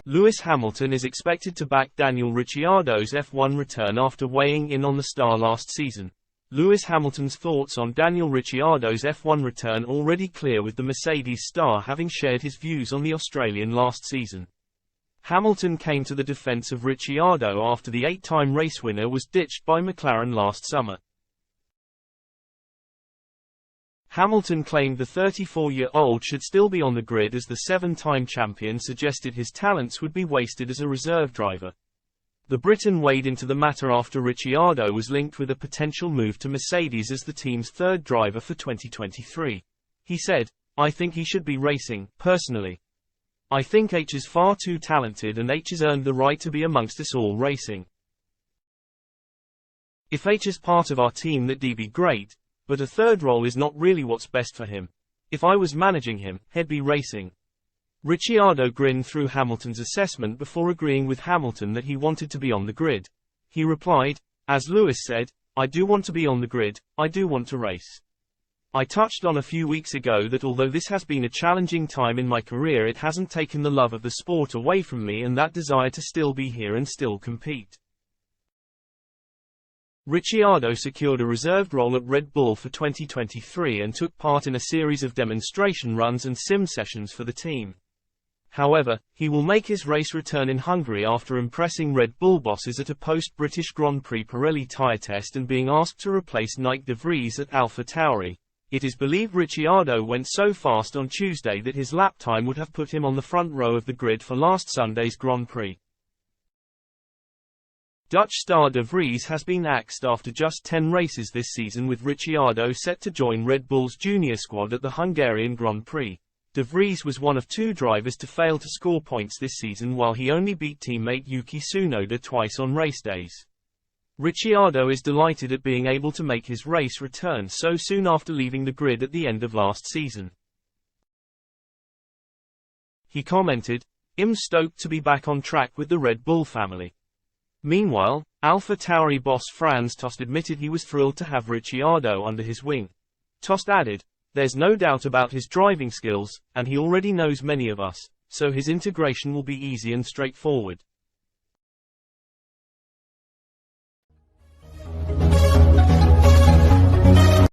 Lewis Hamilton is expected to back Daniel Ricciardo's F1 return after weighing in on the star last season. Lewis Hamilton's thoughts on Daniel Ricciardo's F1 return already clear, with the Mercedes star having shared his views on the Australian last season. Hamilton came to the defense of Ricciardo after the 8-time race winner was ditched by McLaren last summer. Hamilton claimed the 34-year-old should still be on the grid, as the 7-time champion suggested his talents would be wasted as a reserve driver. The Briton weighed into the matter after Ricciardo was linked with a potential move to Mercedes as the team's third driver for 2023. He said, "I think he should be racing, personally. I think H is far too talented and H has earned the right to be amongst us all racing. If H is part of our team, that'd be great. But a third role is not really what's best for him. If I was managing him, he'd be racing." Ricciardo grinned through Hamilton's assessment before agreeing with Hamilton that he wanted to be on the grid. He replied, "As Lewis said, I do want to be on the grid, I do want to race. I touched on a few weeks ago that although this has been a challenging time in my career, it hasn't taken the love of the sport away from me and that desire to still be here and still compete." Ricciardo secured a reserved role at Red Bull for 2023 and took part in a series of demonstration runs and sim sessions for the team. However, he will make his race return in Hungary after impressing Red Bull bosses at a post-British Grand Prix Pirelli tyre test and being asked to replace Nyck de Vries at Alpha Tauri. It is believed Ricciardo went so fast on Tuesday that his lap time would have put him on the front row of the grid for last Sunday's Grand Prix. Dutch star de Vries has been axed after just 10 races this season, with Ricciardo set to join Red Bull's junior squad at the Hungarian Grand Prix. De Vries was one of 2 drivers to fail to score points this season, while he only beat teammate Yuki Tsunoda twice on race days. Ricciardo is delighted at being able to make his race return so soon after leaving the grid at the end of last season. He commented, "I'm stoked to be back on track with the Red Bull family." Meanwhile, Alpha Tauri boss Franz Tost admitted he was thrilled to have Ricciardo under his wing. Tost added, "There's no doubt about his driving skills, and he already knows many of us, so his integration will be easy and straightforward."